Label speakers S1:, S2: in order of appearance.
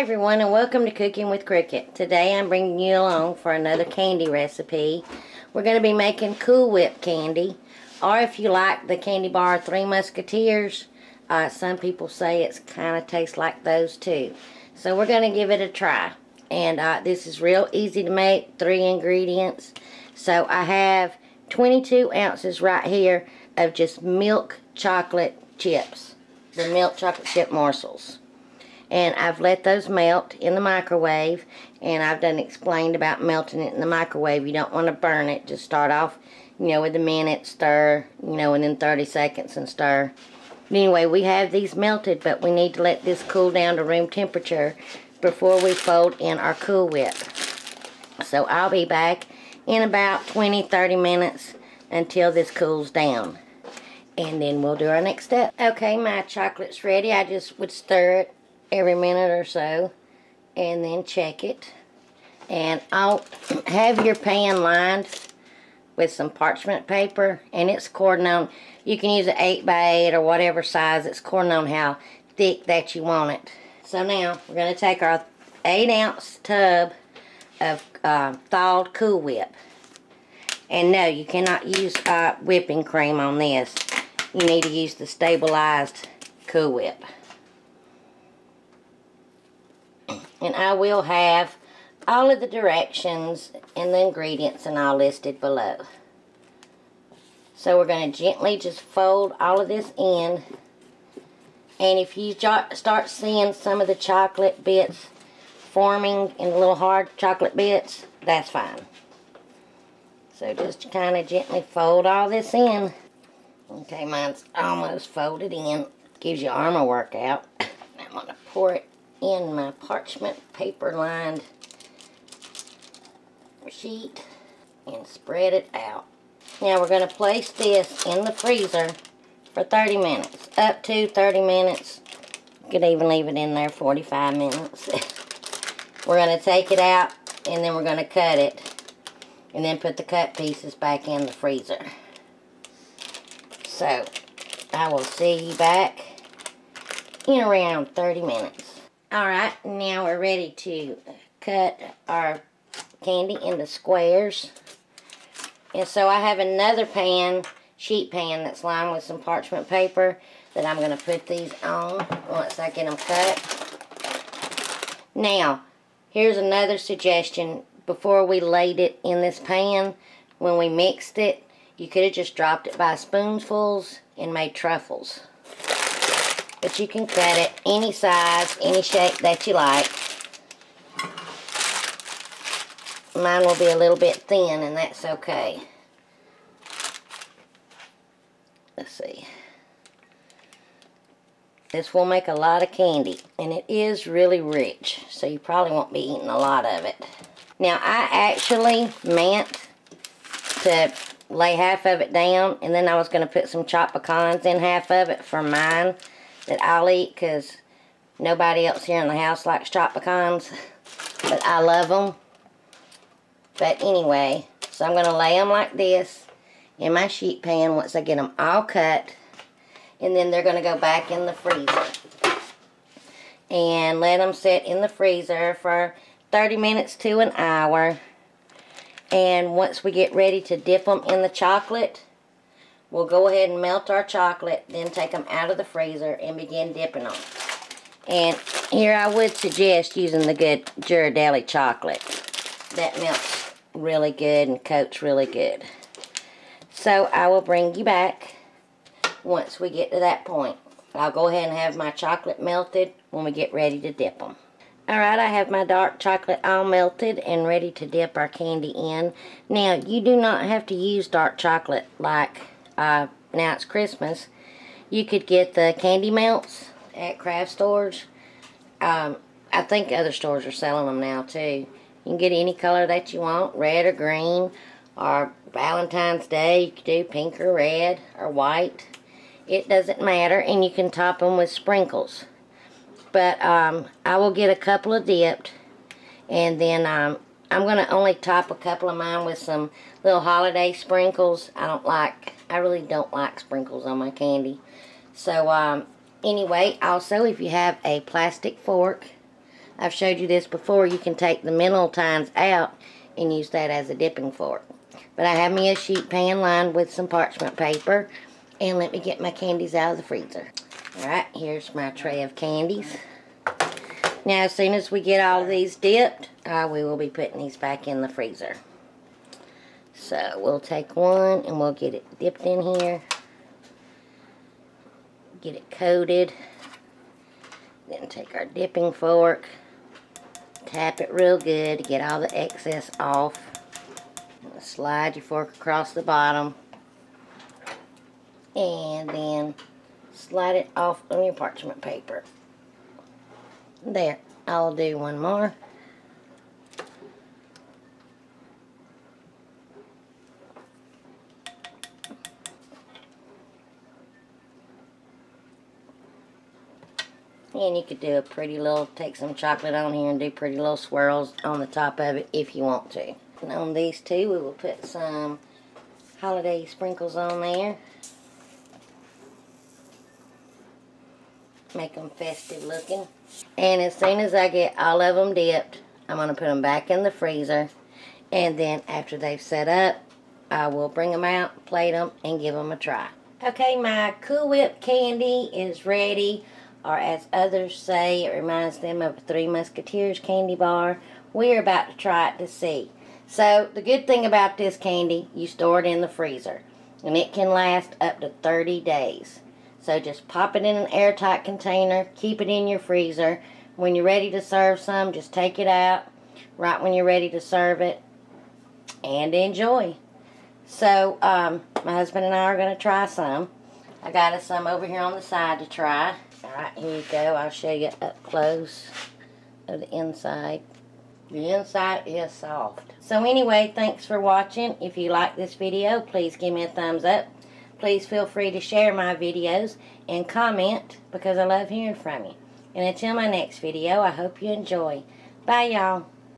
S1: everyone, and welcome to Cooking with Cricket. Today I'm bringing you along for another candy recipe. We're going to be making Cool Whip candy, or if you like the candy bar Three Musketeers, some people say it's kind of tastes like those too. So we're going to give it a try. And this is real easy to make, 3 ingredients. So I have 22 ounces right here of just milk chocolate chips, the milk chocolate chip morsels. And I've let those melt in the microwave, and I've done explained about melting it in the microwave. You don't want to burn it. Just start off, with a minute, stir, and then 30 seconds and stir. But anyway, we have these melted, but we need to let this cool down to room temperature before we fold in our Cool Whip. So I'll be back in about 20-30 minutes until this cools down. And then we'll do our next step. Okay, my chocolate's ready. I just would stir it every minute or so and then check it. And I'll have your pan lined with some parchment paper, and it's cordoned on. You can use an 8x8 or whatever size. It's cordoned on how thick that you want it. So now we're going to take our 8-ounce tub of thawed Cool Whip. And no, you cannot use whipping cream on this. You need to use the stabilized Cool Whip. And I will have all of the directions and the ingredients and all listed below. So we're going to gently just fold all of this in. And if you start seeing some of the chocolate bits forming in little hard chocolate bits, that's fine. So just kind of gently fold all this in. Okay, mine's almost folded in. Gives you arm a workout. I'm going to pour it in my parchment paper lined sheet and spread it out. Now we're going to place this in the freezer for 30 minutes, up to 30 minutes. You could even leave it in there 45 minutes. We're going to take it out, and then we're going to cut it, and then put the cut pieces back in the freezer. So I will see you back in around 30 minutes. Alright, now we're ready to cut our candy into squares. And so I have another pan, sheet pan, that's lined with some parchment paper that I'm going to put these on once I get them cut. Now, here's another suggestion. Before we laid it in this pan, when we mixed it, you could have just dropped it by spoonfuls and made truffles. But you can cut it any size, any shape that you like. Mine will be a little bit thin, and that's okay. Let's see. This will make a lot of candy, and it is really rich, so you probably won't be eating a lot of it. Now, I actually meant to lay half of it down, and then I was going to put some chopped pecans in half of it for mine that I'll eat, because nobody else here in the house likes chopped pecans, but I love them. But anyway, so I'm going to lay them like this in my sheet pan once I get them all cut, and then they're going to go back in the freezer and let them sit in the freezer for 30 minutes to an hour. And once we get ready to dip them in the chocolate, we'll go ahead and melt our chocolate, then take them out of the freezer and begin dipping them. And here I would suggest using the good Ghirardelli chocolate. That melts really good and coats really good. So I will bring you back once we get to that point. I'll go ahead and have my chocolate melted when we get ready to dip them. Alright, I have my dark chocolate all melted and ready to dip our candy in. Now, you do not have to use dark chocolate like now it's Christmas. You could get the candy melts at craft stores. I think other stores are selling them now too. You can get any color that you want, red or green, or Valentine's Day, you could do pink or red or white. It doesn't matter, and you can top them with sprinkles. But I will get a couple of dipped, and then I'm going to only top a couple of mine with some little holiday sprinkles. I really don't like sprinkles on my candy. So anyway, also if you have a plastic fork, I've showed you this before. You can take the middle tines out and use that as a dipping fork. But I have me a sheet pan lined with some parchment paper. And let me get my candies out of the freezer. Alright, here's my tray of candies. Now, as soon as we get all of these dipped, we will be putting these back in the freezer. So, we'll take one and we'll get it dipped in here. Get it coated. Then take our dipping fork. Tap it real good to get all the excess off. And slide your fork across the bottom. And then slide it off on your parchment paper. There, I'll do one more. And you could do a pretty little, take some chocolate on here and do pretty little swirls on the top of it if you want to. And on these two, we will put some holiday sprinkles on there. Make them festive looking. And as soon as I get all of them dipped, I'm going to put them back in the freezer. And then after they've set up, I will bring them out, plate them, and give them a try. Okay, my Cool Whip candy is ready. Or as others say, it reminds them of a Three Musketeers candy bar. We're about to try it to see. So, the good thing about this candy, you store it in the freezer. And it can last up to 30 days. So just pop it in an airtight container, keep it in your freezer. When you're ready to serve some, just take it out right when you're ready to serve it and enjoy. So my husband and I are going to try some. I got us some over here on the side to try. Alright, here you go. I'll show you up close of the inside. The inside is soft. So anyway, thanks for watching. If you like this video, please give me a thumbs up. Please feel free to share my videos and comment because I love hearing from you. And until my next video, I hope you enjoy. Bye, y'all.